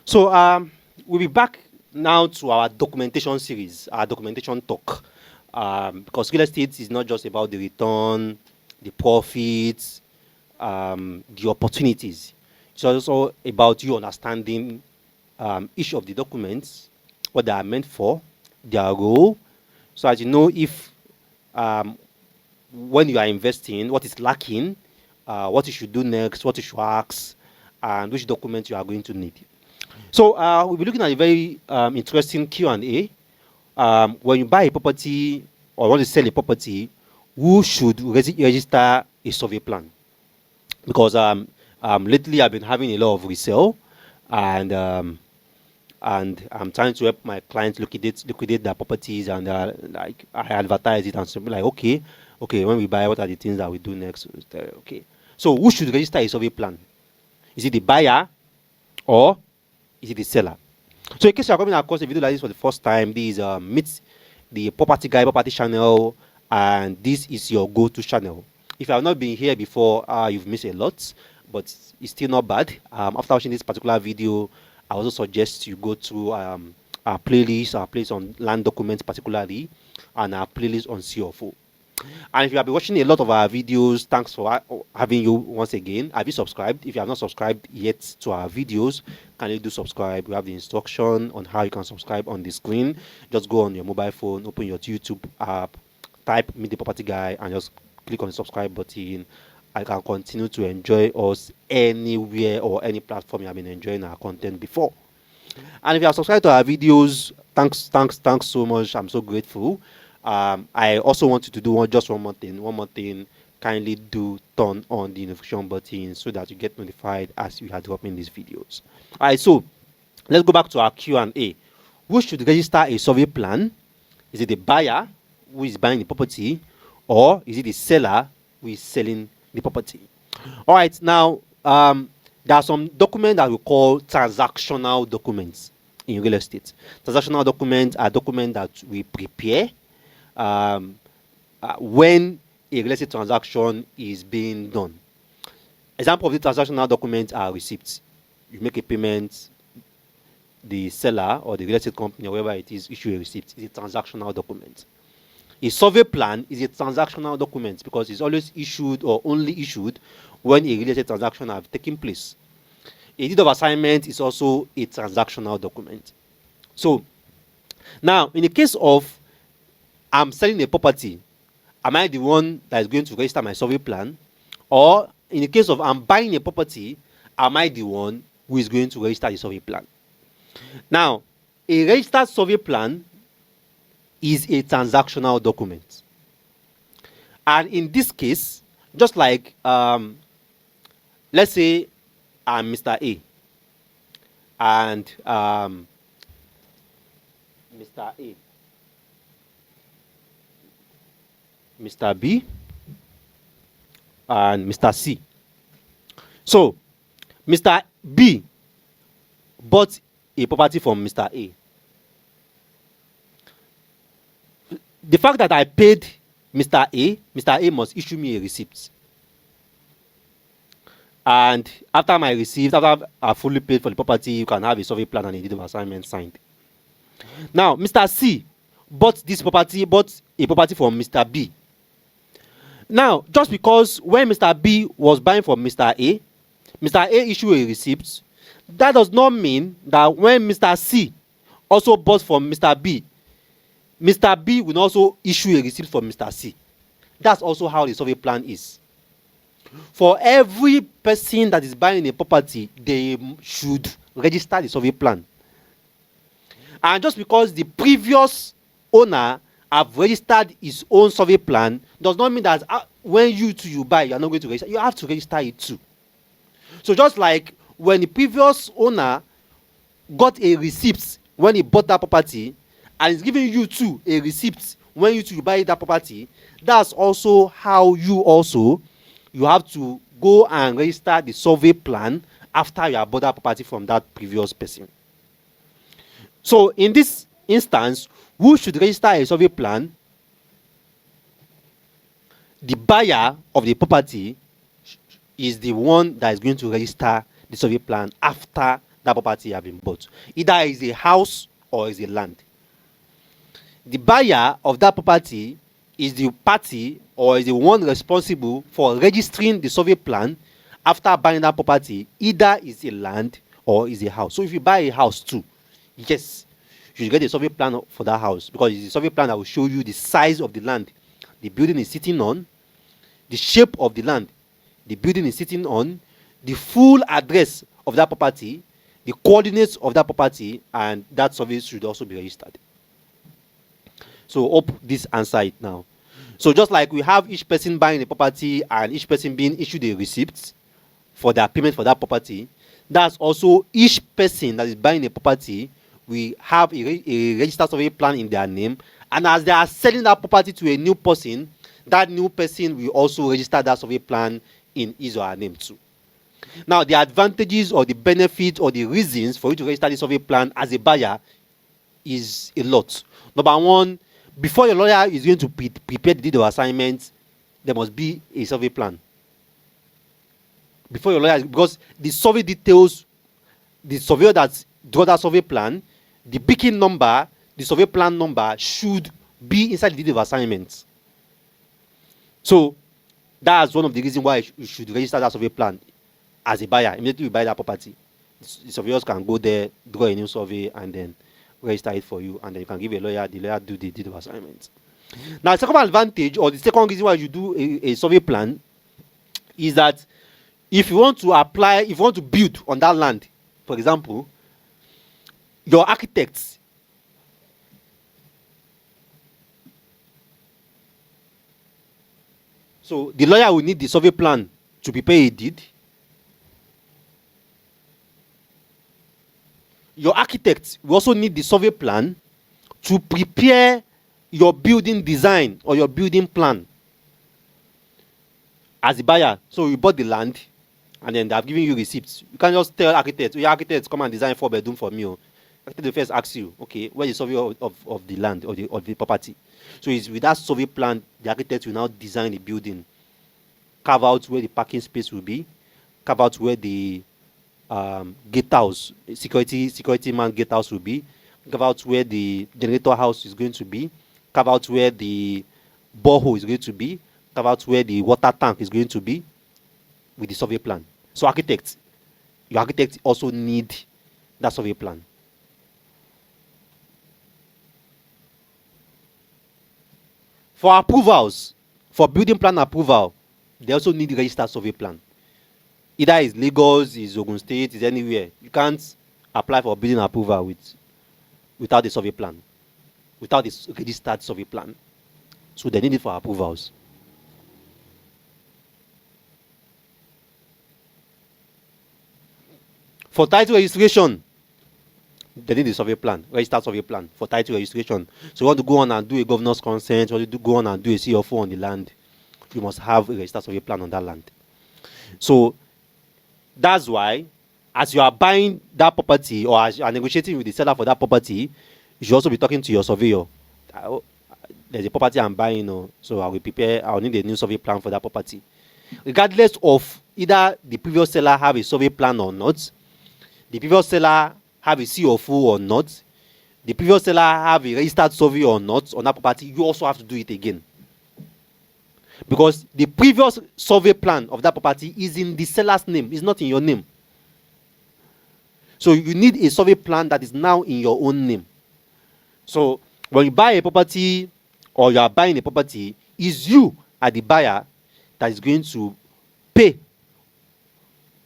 So we'll be back now to our documentation series, our documentation talk, because real estate is not just about the return, the profits, the opportunities. It's also about you understanding each of the documents, what they are meant for, their role, so as you know if um, when you are investing, what is lacking, what you should do next, what you should ask, and which documents you are going to need. So we'll be looking at a very interesting Q&A. When you buy a property or want to sell a property, who should register a survey plan? Because lately I've been having a lot of resale, and I'm trying to help my clients liquidate their properties, and like I advertise it and something like okay, when we buy, what are the things that we do next? Okay, so who should register a survey plan? Is it the buyer or is it the seller? So in case you are coming across a video like this for the first time, this is Meet the Property Guy Property channel, and this is your go-to channel. If you have not been here before, you've missed a lot, but it's still not bad. After watching this particular video, I also suggest you go to our playlist on land documents particularly, and our playlist on CFO. And if you have been watching a lot of our videos, thanks for having you once again. Have you subscribed? If you have not subscribed yet to our videos, can you do subscribe? We have the instruction on how you can subscribe on the screen. Just go on your mobile phone, open your YouTube app, type Meet the Property Guy, and just click on the subscribe button. I can continue to enjoy us anywhere or any platform you have been enjoying our content before. And if you have subscribed to our videos, thanks so much. I'm so grateful. I also want you to do one more thing. Kindly do turn on the notification button so that you get notified as we are dropping these videos. All right, so let's go back to our Q&A. Who should register a survey plan? Is it the buyer who is buying the property, or is it the seller who is selling the property? All right, now there are some documents that we call transactional documents in real estate. Transactional documents are documents that we prepare when a real estate transaction is being done. Example of the transactional documents are receipts. You make a payment, the seller or the real estate company or whoever it is issue a receipt. It's a transactional document. A survey plan is a transactional document because it's always issued or only issued when a real estate transaction has taken place. A deed of assignment is also a transactional document. So now, in the case of I'm selling a property, am I the one that is going to register my survey plan? Or in the case of I'm buying a property, am I the one who is going to register the survey plan? Now, a registered survey plan is a transactional document. And in this case, just like, let's say I'm Mr. A, and Mr. A, Mr. B, and Mr. C. So, Mr. B bought a property from Mr. A. The fact that I paid Mr. A must issue me a receipt. And after my receipt, after I fully paid for the property, you can have a survey plan and a deed of assignment signed. Now, Mr. C bought a property from Mr. B. Now, just because when Mr. B was buying from Mr. A issued a receipt, that does not mean that when Mr. C also bought from Mr. B will also issue a receipt from Mr. C. That's also how the survey plan is. For every person that is buying a property, they should register the survey plan. And just because the previous owner have registered his own survey plan does not mean that when you buy, you are not going to register. You have to register it too. So just like when the previous owner got a receipt when he bought that property, and is giving you too a receipt when you buy that property, that's also how you have to go and register the survey plan after you have bought that property from that previous person. So in this instance, who should register a survey plan? The buyer of the property is the one that is going to register the survey plan after that property has been bought. Either is a house or is a land. The buyer of that property is the party or is the one responsible for registering the survey plan after buying that property. Either is a land or is a house. So if you buy a house too, yes, you should get a survey plan for that house, because it's a survey plan that will show you the size of the land the building is sitting on, the shape of the land the building is sitting on, the full address of that property, the coordinates of that property, and that survey should also be registered. So hope this answer it now. So just like we have each person buying a property and each person being issued a receipt for their payment for that property, that's also each person that is buying a property will have a registered survey plan in their name, and as they are selling that property to a new person, that new person will also register that survey plan in his or her name too. Now, the advantages or the benefits or the reasons for you to register the survey plan as a buyer is a lot. Number one, before your lawyer is going to prepare the deed of assignment, there must be a survey plan. Before your lawyer, because the survey details, the surveyor that draw that survey plan, the BICIN number, the survey plan number should be inside the deed of assignment. So that's one of the reasons why you should register that survey plan as a buyer. Immediately you buy that property, the surveyors can go there, draw a new survey, and then register it for you, and then you can give a lawyer, the lawyer do the deed of assignment. Now, the second advantage, or the second reason why you do a survey plan, is that if you want to apply, if you want to build on that land, for example, your architects, so the lawyer will need the survey plan to prepare a deed. Your architect will also need the survey plan to prepare your building design or your building plan as a buyer. So you bought the land and then they have given you receipts. You can't just tell architects, your architects come and design 4-bedroom for me. Architect will first ask you, okay, where is the survey of the land or the property? So it's with that survey plan, the architect will now design the building, carve out where the parking space will be, carve out where the gatehouse, security man gatehouse will be, carve out where the generator house is going to be, carve out where the borehole is going to be, carve out where the water tank is going to be, with the survey plan. So architects, your architects also need that survey plan. For approvals, for building plan approval, they also need a registered survey plan. Either it's Lagos, it's Ogun State, it's anywhere. You can't apply for building approval without a survey plan, without a registered survey plan. So they need it for approvals. For title registration, they need a survey plan, registered survey plan for title registration. So you want to go on and do a governor's consent, or you go on and do a CFO on the land, you must have a registered survey plan on that land. So that's why, as you are buying that property or as you are negotiating with the seller for that property, you should also be talking to your surveyor. There's a property I'm buying, so I'll need a new survey plan for that property. Regardless of either the previous seller have a survey plan or not, the previous seller have a CFO or not, the previous seller have a registered survey or not on that property, you also have to do it again. Because the previous survey plan of that property is in the seller's name, it's not in your name. So you need a survey plan that is now in your own name. So when you buy a property or you are buying a property, it's you as the buyer that is going to pay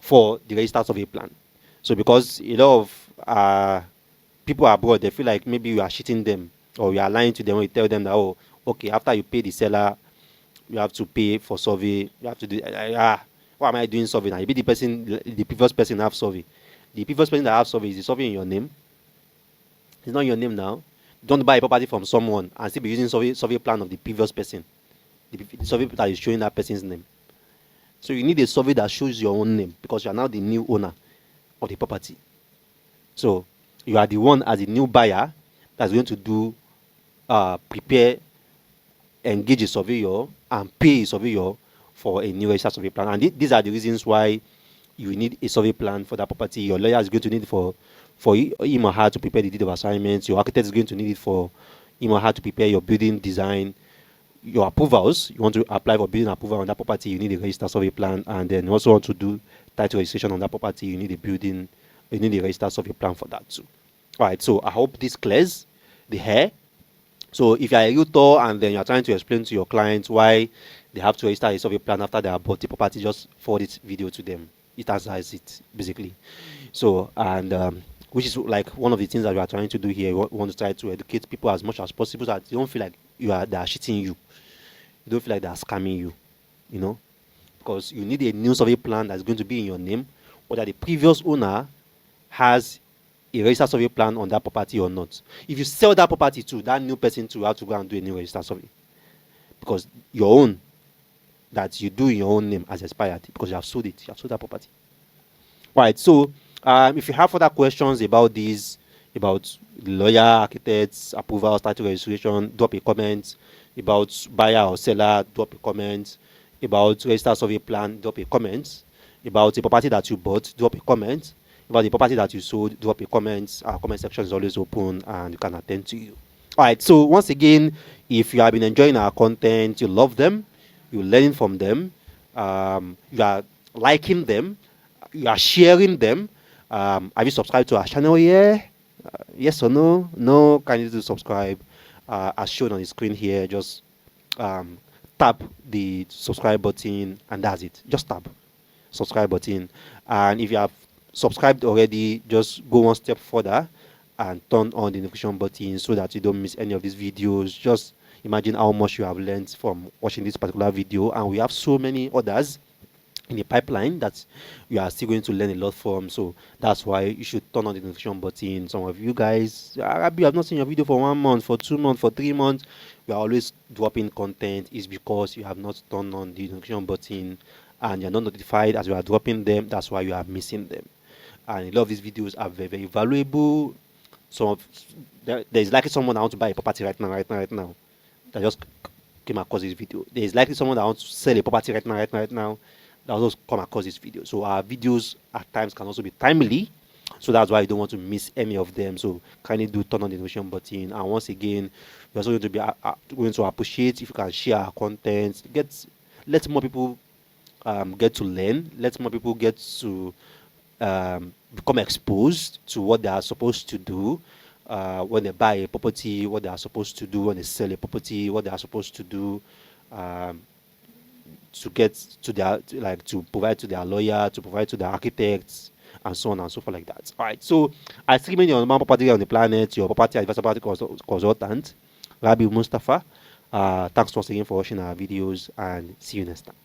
for the registered survey plan. So because a lot of people abroad, they feel like maybe you are cheating them or you are lying to them when you tell them that, oh, okay, after you pay the seller, you have to pay for survey. You have to do, why am I doing survey now? Maybe the previous person have survey. The previous person that have survey, is the survey in your name? It's not in your name now. Don't buy a property from someone and still be using survey plan of the previous person. The survey that is showing that person's name. So you need a survey that shows your own name because you are now the new owner of the property. So you are the one as a new buyer that's going to do prepare, engage a surveyor and pay a surveyor for a new registered survey plan. And these are the reasons why you need a survey plan for that property. Your lawyer is going to need it for him or her to prepare the deed of assignment. Your architect is going to need it for him or her to prepare your building design. Your approvals, you want to apply for building approval on that property, you need a registered survey plan, and then you also want to do title registration on that property, you need a registered survey plan for that too. All right, so I hope this clears the hair. So if you're a realtor and then you're trying to explain to your clients why they have to register a survey plan after they have bought the property, just forward this video to them. It answers it basically. So, and which is like one of the things that we are trying to do here. We want to try to educate people as much as possible so that you don't feel like they are cheating you. You don't feel like they are scamming you, you know, because you need a new survey plan that's going to be in your name, whether the previous owner has a registered survey plan on that property or not. If you sell that property to that new person to have to go and do a new registered survey, because your own that you do in your own name has expired because you have sold it. You have sold that property. Right. So, if you have further questions about these, about lawyer, architects, approvals, title registration, drop a comment. About buyer or seller, drop a comment. About registered survey plan, drop a comment. About the property that you bought, drop a comment. About the property that you sold, drop a comment. Our comment section is always open and we can attend to you. All right. So once again, if you have been enjoying our content, you love them, you're learning from them, you are liking them, you are sharing them. Have you subscribed to our channel here? Yes or no? No, can you do subscribe? As shown on the screen here, just tap the subscribe button and that's it. Just tap subscribe button, and if you have subscribed already, just go one step further and turn on the notification button so that you don't miss any of these videos. Just imagine how much you have learned from watching this particular video, and we have so many others in the pipeline that you are still going to learn a lot from. So that's why you should turn on the notification button. Some of you guys, Arabi, I've not seen your video for 1 month, for 2 months, for 3 months. You are always dropping content. Is because you have not turned on the notification button and you're not notified as you are dropping them. That's why you are missing them. And a lot of these videos are very, very valuable. There's likely someone that wants to buy a property right now, that just came across this video. There's likely someone that wants to sell a property right now, that also come across this video. So our videos at times can also be timely. So that's why you don't want to miss any of them. So kindly do turn on the notification button. And once again, we're also going to be going to appreciate if you can share our content. Let more people get to learn. Let more people get to become exposed to what they are supposed to do when they buy a property, what they are supposed to do when they sell a property, what they are supposed to do to get to their, like, to provide to their lawyer, to provide to their architects, and so on and so forth like that. All right. So I still mean your normal property on the planet, your property advisor, property consultant, Rabi Mustafa. Thanks once again for watching our videos, and see you next time.